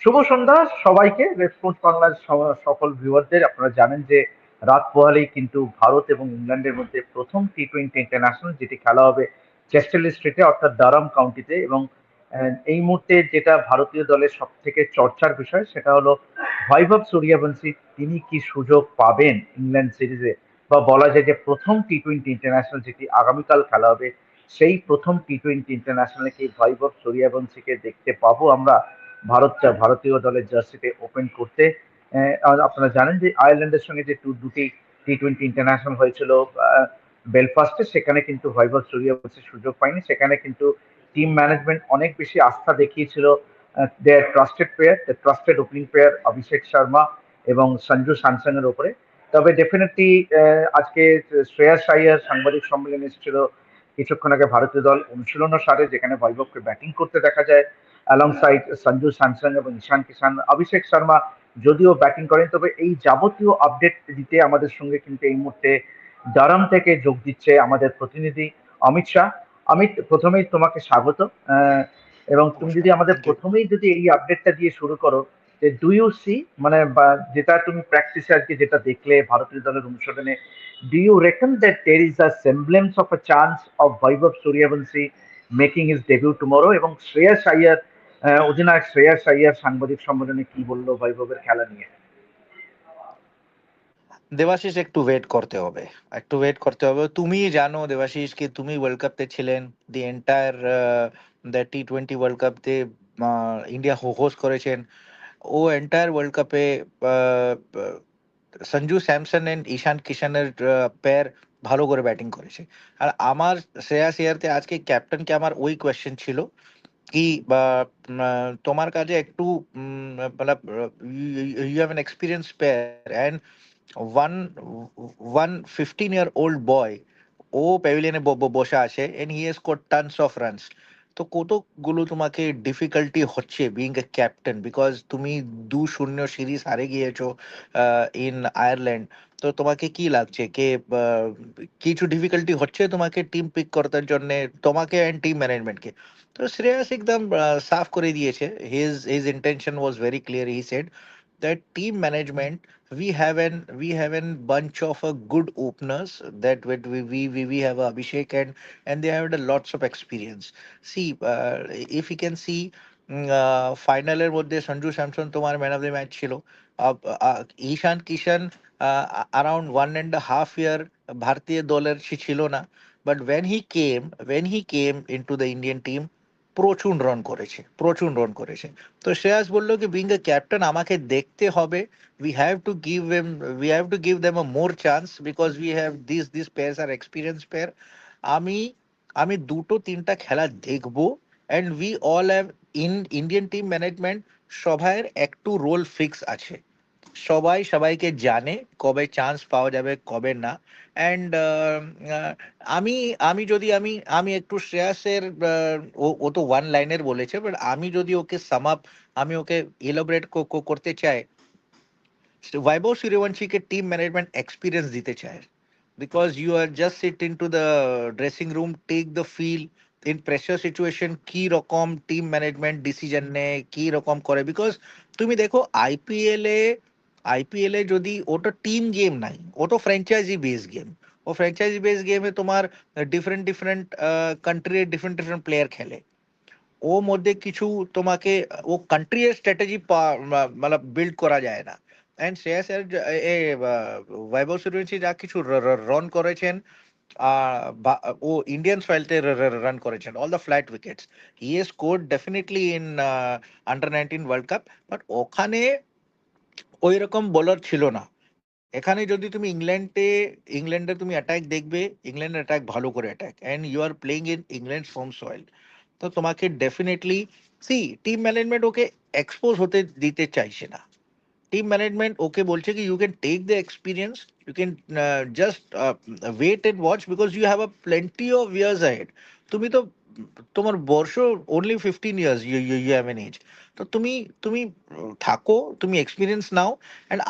শুভ সন্ধ্যা সবাইকে। রেসপন্স বাংলার সকল ভিউয়ারদের। আপনারা জানেন যে রাত পোহালেই কিন্তু ভারত এবং ইংল্যান্ডের মধ্যে প্রথম টি-20 ইন্টারন্যাশনাল যেটি খেলা হবে চেস্টারলি স্ট্রিটে অর্থাৎ ডারহাম কাউন্টিতে। এবং এই মুহূর্তে যেটা ভারতীয় দলের সব থেকে চর্চার বিষয় সেটা হলো বৈভব সূর্যবংশী, তিনি কি সুযোগ পাবেন ইংল্যান্ড সিরিজে, বা বলা যায় যে প্রথম টি-20 ইন্টারন্যাশনাল যেটি আগামীকাল খেলা হবে সেই প্রথম টি-20 ইন্টারন্যাশনালে কি বৈভব সূর্যবংশীকে দেখতে পাবো আমরা ভারতীয় দলের জার্সিতে ওপেন করতে। আর আপনারা জানেন যে আয়ারল্যান্ডের সঙ্গে যে দুটি টি-20 ইন্টারন্যাশনাল হয়েছিল বেলফাস্টে, সেখানে কিন্তু বৈভব সূর্যবংশী সুযোগ পায়নি। সেখানে কিন্তু টিম ম্যানেজমেন্ট অনেক বেশি আস্থা দেখিয়েছিল দেয়ার trusted opening player Abhishek Sharma এবং সঞ্জু স্যামসনের ওপরে। তবে ডেফিনেটলি আজকে শ্রেয়াস আইয়ার সাংবাদিক সম্মেলনে এসেছিল কিছুক্ষণ আগে ভারতীয় দল অনুশীলনও সারে, যেখানে বৈভবকে ব্যাটিং করতে দেখা যায় অ্যালংসাইড সঞ্জু স্যামসন এবং ঈশান কিষান। অভিষেক শর্মা যদিও ব্যাটিং করেন, তবে এই যাবতীয় আপডেট দিতে আমাদের সঙ্গে কিন্তু এই মুহূর্তে ডারহাম থেকে যোগ দিচ্ছে আমাদের প্রতিনিধি অমিত শাহ। অমিত, প্রথমেই তোমাকে স্বাগত। এবং তুমি যদি নমস্কার, আমাদের থ্যাংক ইউ। প্রথমেই যদি এই আপডেটটা দিয়ে শুরু করো, যে ডু ইউ সি, মানে যেটা তুমি প্র্যাকটিসে আজকে যেটা দেখলে ভারতীয় দলের অনুশীলনে, do you reckon that there is a semblance of a chance of Vaibhav Suryavanshi making his debut tomorrow? এবং শ্রেয়াস আইয়ার, অধিনায়ক শ্রেয়াস আইয়ার সাংবাদিক সম্মেলনে কি বললো বৈভবের খেলা নিয়ে? দেবাশিস, একটু ওয়েট করতে হবে, একটু ওয়েট করতে হবে। তুমি জানো দেবাশিস কি তুমি ওয়ার্ল্ড কাপে ছিলেন, দি এন্টায়ার দ্য টি-20 ওয়ার্ল্ড কাপ তে ইন্ডিয়া হোস্ট করেছেন। ও এন্টায়ার ওয়ার্ল্ড কাপে সঞ্জু স্যামসন এন্ড ঈশান কিষানের পেয়ার ভালো করে ব্যাটিং করেছে। আর আমার শ্রেয়াস আইয়ারতে আজকে ক্যাপ্টেনকে আমার ওই কোয়েশ্চেন ছিল কি বা তোমার কাছে একটু मतलब you have an experienced pair and one one 15-year-old boy ও প্যাভিলিয়নে বসে আছে and he has scored tons of runs। তো কতগুলো তোমাকে ডিফিকাল্টি হচ্ছে বিইং এ ক্যাপ্টেন, বিকজ তুমি 2-0 সিরিজ হারে গিয়েছো ইন আয়ারল্যান্ড। তো তোমাকে কি লাগছে কে কিছু ডিফিকাল্টি হচ্ছে তোমাকে টিম পিক করতে জন্য, তোমাকে এন্ড টিম ম্যানেজমেন্টকে? তো শ্রেয়াস একদম সাফ করে দিয়েছে। His intention was very clear. He said that team management, we have an bunch of good openers that we have Abhishek and they have lots of experience. See, if you can see, ফাইনালের মধ্যে Sanju Samson তোমার man of the match ছিল। ঈশান কিষান around 1.5 year ভারতীয় দলের সে ছিল না, but when he came into the Indian team প্রচুর run করেছে, প্রচুর রান করেছে। তো শ্রেয়াস বললো কি বিং এ ক্যাপ্টেন আমাকে দেখতে হবে, we have to give him we have to give them a more chance because we have these pairs are experienced pair। আমি আমি দুটো তিনটা খেলা দেখবো and we all have in Indian team management সবার একটু রোল ফিক্স আছে। সবাই সবাইকে জানে কবে চান্স পাওয়া যাবে কবে না। অ্যান্ড আমি আমি যদি আমি আমি একটু শ্রেয়াসের ও তো ওয়ান লাইনের বলেছে, বাট আমি যদি ওকে সাম আপ, আমি ওকে এলাবোরেট করতে চাই, वैभव सूर्यवंशी के टीम मैनेजमेंट एक्सपीरियंस দিতে চায়। Because you are just sit in to the dressing room, take the feel in pressure situation কি রকম টিম ম্যানেজমেন্ট ডিসিশন নেয়, কি রকম করে। বিকজ তুমি দেখো আইপিএল এ যদি ওটা টিম গেম নাই, ও তো ফ্র্যাঞ্চাইজি বেস গেম। ও ফ্র্যাঞ্চাইজি বেস গেমে তোমার ডিফারেন্ট ডিফারেন্ট কান্ট্রির ডিফারেন্ট ডিফারেন্ট প্লেয়ার খেলে। ও মধ্যে কিছু তোমাকে ও কান্ট্রি এর স্ট্র্যাটেজি মানে বিল্ড করা যায় না। এন্ড শ্রেয়াস এর বৈভব সূর্যবংশী যা কিছু রান করেছেন, ও ইন্ডিয়ান সয়েলতে রান করেছেন all the flat wickets. He has scored definitely in under 19 world cup, but ওখানে ওই রকম বোলার ছিল না। এখানে যদি তুমি ইংল্যান্ডে তুমি অ্যাটাক দেখবে, ইংল্যান্ডের অ্যাটাক ভালো করে attack and you are playing in England home soil. তো তোমাকে ডেফিনেটলি সি টিম ম্যানেজমেন্ট ওকে এক্সপোজ হতে দিতে চাইছে না। টিম ম্যানেজমেন্ট ওকে বলছে কি you can take the experience, you can just wait and watch because you have a plenty of years ahead. তুমি তো তোমার বর্ষ only 15 years, you have an age. তো তুমি তুমি থাকো, তুমি এক্সপিরিয়েন্স নাও। অ্যান্ড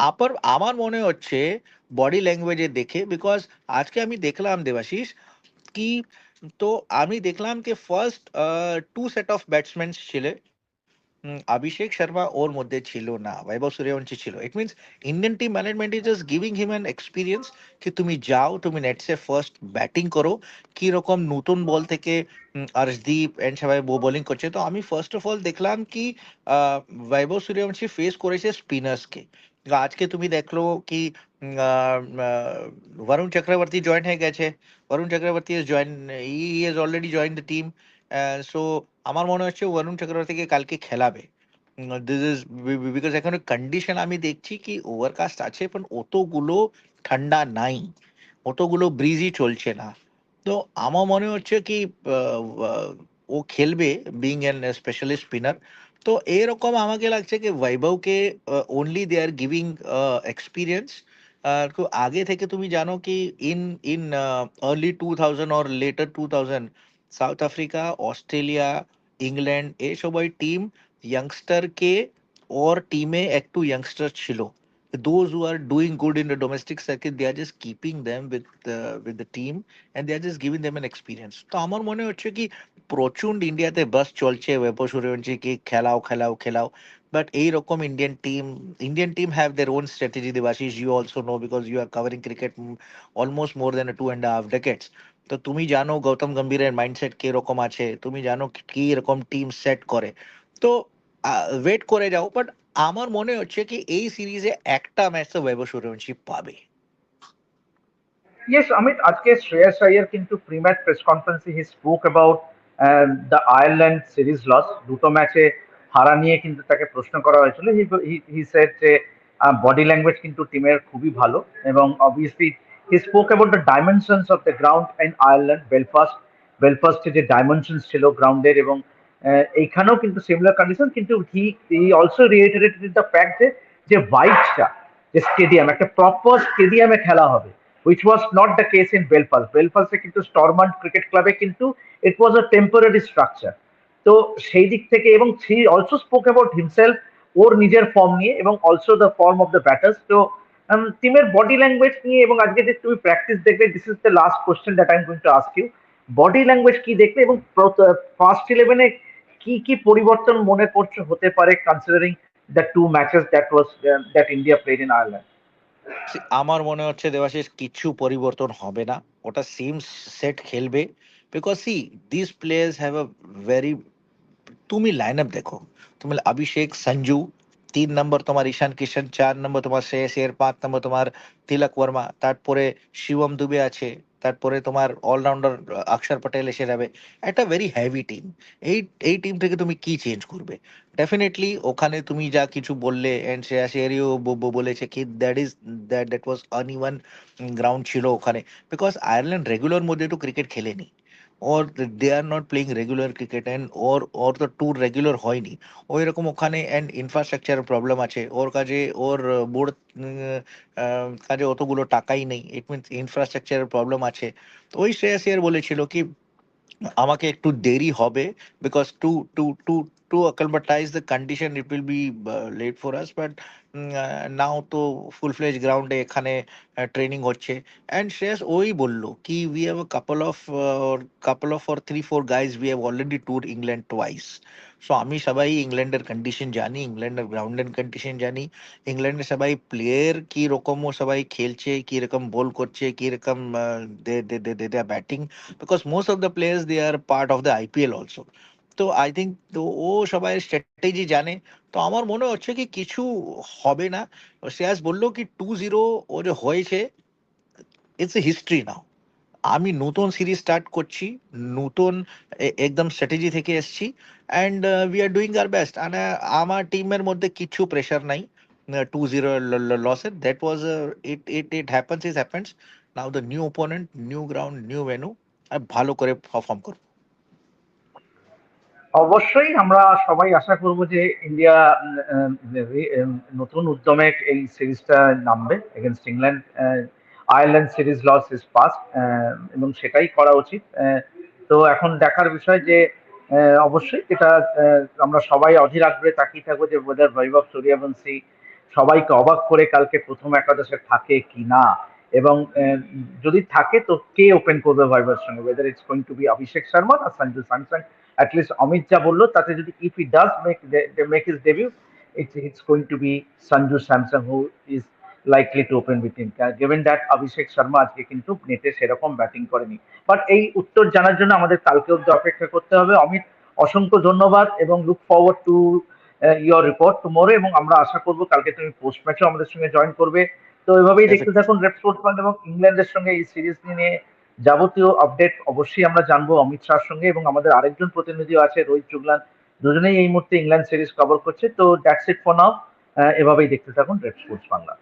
আমার মনে হচ্ছে বডি ল্যাঙ্গুয়েজে দেখে, বিকজ আজকে আমি দেখলাম দেবাশিস কি, তো আমি দেখলাম কি first two set of batsman ছিলে অভিষেক শর্মা ওর মধ্যে ছিল না, বৈভব সূর্যবংশী ছিল। It means Indian team management is just giving him an experience কি তুমি যাও, তুমি নেটসে ফার্স্ট ব্যাটিং করো। কি রকম নতুন বল থেকে অর্শদীপ এন্ড সবাই বোলিং করছে, তো আমি ফার্স্ট অফ অল দেখলাম কি বৈভব সূর্যবংশী ফেস করেছে স্পিনার্সকে। আজকে তুমি দেখলো কি বরুণ চক্রবর্তী জয়েন হয়ে গেছে। Varun Chakravarthy is join, he is already join the team. So আমার মনে হচ্ছে বরুণ চক্রবর্তীকে কালকে খেলাবে। দিস ইজ বিকজ এখন কন্ডিশন আমি দেখছি কি ওভারকাস্ট আছে, પણ অতগুলো ঠান্ডা নাই, অতগুলো ব্রিজই চলছে না। তো আমার মনে হচ্ছে কি ও খেলবে বিং এন স্পেশালিস্ট স্পিনার। তো এরকম আমাকে লাগছে কি বৈভবকে only they are giving experience. আগে থেকে তুমি জানো কি in in early 2000 or later 2000 South Africa, Australia, England এই সবাই টিম ইয়াংস্টারকে, ওর টিমে একটু ইয়াংস্টার ছিল। Those who are doing good in the domestic circuit, they are just keeping them with the team and they are just giving them an experience. তো আমার মনে হচ্ছে কি প্রচন্ড ইন্ডিয়াতে বাস চলছে বৈভব সূর্যবংশী কি খেলাও খেলাও খেলাও, বাট এইরকম Indian team have their own strategy. Debashis, you also know because you are covering cricket almost more than a 2.5 decades. তো তুমি জানো গৌতম গম্ভীরের মাইন্ডসেট কিরকম আছে, তুমি জানো কি রকম টিম সেট করে। তো ওয়েট করে যাও, বাট আমার মনে হচ্ছে কি এই সিরিজে একটা ম্যাচ তো বৈভব সূর্যবংশী পাবে। Yes, Amit, আজকে শ্রেয়াস আইয়ার কিন্তু প্রি-ম্যাচ প্রেস কনফারেন্সে he spoke about the Ireland series loss. দুটো ম্যাচে হারা নিয়ে কিন্তু তাকে প্রশ্ন করা হয়েছিল। হি সেড যে বডি ল্যাঙ্গুয়েজ কিন্তু টিমের খুবই ভালো, এবং obviously he spoke about the dimensions of the ground in Ireland, বেলফাস্টে যে ডাইমেনশনস ছিল গ্রাউন্ডের, এবং এইখানেও কিন্তু সিমিলার কন্ডিশন। কিন্তু হি অলসো রিইটারেটেড দ্য ফ্যাক্ট যে যে হোয়াইটটা, যে স্টেডিয়াম, একটা প্রপার স্টেডিয়ামে খেলা হবে, which was not the case in Belfast. Belfast কিন্তু স্টরমান্ট ক্রিকেট ক্লাবে কিন্তু it was a temporary structure. তো সেই দিক থেকে, এবং he also spoke about himself, ওর নিজের ফর্ম নিয়ে, এবং also the form of the batters. তো টিমের বডি ল্যাঙ্গুয়েজ নিয়ে, এবং আজকে যে তুমি প্র্যাকটিস দেখবে, this is the last question that I am going to ask you, body language কি দেখলে, এবং ফার্স্ট ইলেভেনে কি কি পরিবর্তন মনে করছো হতে পারে, considering the two matches that India played in Ireland? আমার মনে হচ্ছে দেবাশিস কিছু পরিবর্তন হবে না, ওটা সেম সেট খেলবে। Because see this players have a very, তুমি লাইন আপ দেখো, তুমি অভিষেক, সঞ্জু, 3 নম্বর তোমার ঈশান কিষান, 4 নম্বর তোমার শ্রেয়স আইয়ার, 5 নম্বর তোমার তিলক বর্মা, তারপরে শিবম দুবে আছে, তারপরে তোমার অলরাউন্ডার অক্ষর পটেল এসে যাবে। একটা ভেরি হেভি টিম। এই এই টিম থেকে তুমি কি চেঞ্জ করবে? ডেফিনেটলি ওখানে তুমি যা কিছু বললে এন্ড শ্রেয়াস আইয়ারও বলেছে কি দ্যাট ওয়াজ আনইভেন গ্রাউন্ড ছিল ওখানে, বিকজ আয়ারল্যান্ড রেগুলার মধ্যে তো ক্রিকেট খেলেনি, or they are not playing regular cricket and or the tour regular হয়নি ওই রকম ওখানে। এন্ড ইনফ্রাস্ট্রাকচার প্রবলেম আছে ওর কাজে, ওর বোর্ড কাজে অতগুলো টাকাই নেই, ইট মিনস ইনফ্রাস্ট্রাকচারের প্রবলেম আছে। তো ওই শ্রেয়াস আইয়ার বলেছিল কি আমাকে একটু দেরি হবে, because to acclimatize the condition it will be late for us, but নাও তো ফুল ফ্লেজ গ্রাউন্ডে এখানে ট্রেনিং হচ্ছে। অ্যান্ড শ্রেয়াস ওই বললো কি we have a couple of or 3-4 guys we have already toured England twice. So আমি সবাই ইংল্যান্ডের কন্ডিশন জানি, ইংল্যান্ডের গ্রাউন্ডের কন্ডিশন জানি, ইংল্যান্ডের সবাই প্লেয়ার কি রকম ও সবাই খেলছে, কি রকম বল করছে, কি রকম দে batting, because most of the players they are part of the IPL also. তো আই থিঙ্ক তো ও সবাই স্ট্র্যাটেজি জানে। তো আমার মনে হচ্ছে কি কিছু হবে না। শ্রেয়াস বললো কি 2-0 ও যে হয়েছে, ইটস এ হিস্ট্রি নাও। আমি নতুন সিরিজ স্টার্ট করছি, নতুন একদম স্ট্র্যাটেজি থেকে এসছি, and we are doing our best. মানে আমার টিমের মধ্যে কিছু প্রেশার নাই 2-0 লসের। That was it it it happens is happens. Now the new opponent, new ground, new venue, আর ভালো করে পারফর্ম করবো। অবশ্যই আমরা সবাই আশা করব যে ইন্ডিয়া নতুন উদ্যমে এই সিরিজটা নামবে against England. Ireland series loss is past, এবং সেটাই করা উচিত। তো এখন দেখার বিষয় যে অবশ্যই এটা আমরা সবাই অধীর আগ্রহে তাকিয়ে থাকবো যে ওয়েদার বৈভব সূর্যবংশী সবাইকে অবাক করে কালকে প্রথম একাদশে থাকে কি না, এবং যদি থাকে তো কে ওপেন করবে বৈভবের সঙ্গে, whether it's going to be Abhishek Sharma আর সঞ্জু স্যামসন। অ্যাটলিস্ট অমিত যা বললো তাতে যদি if he does make his debut, it's going to be Sanju Samson who is likely to open with him, given that Abhishek Sharma আজকে কিন্তু নেটে সেরকম ব্যাটিং করেনি। বাট এই উত্তর জানার জন্য আমাদের কালকে অব্দি অপেক্ষা করতে হবে। অমিত, অসংখ্য ধন্যবাদ এবং look forward to your report tomorrow, এবং আমরা আশা করবো কালকে তুমি পোস্ট ম্যাচও আমাদের সঙ্গে জয়েন করবে। তো এভাবেই দেখতে থাকুন রেড স্পোর্টস বাংলা, এবং ইংল্যান্ডের সঙ্গে এই সিরিজ নিয়ে যাবতীয় আপডেট অবশ্যই আমরা জানবো অমিত শাহর সঙ্গে, এবং আমাদের আরেকজন প্রতিনিধিও আছে রোহিত জুগলান, দুজনেই এই মুহূর্তে ইংল্যান্ড সিরিজ কভার করছে। তো দ্যাটস ইট ফর নাও, এভাবেই দেখতে থাকুন রেড স্পোর্টস বাংলা।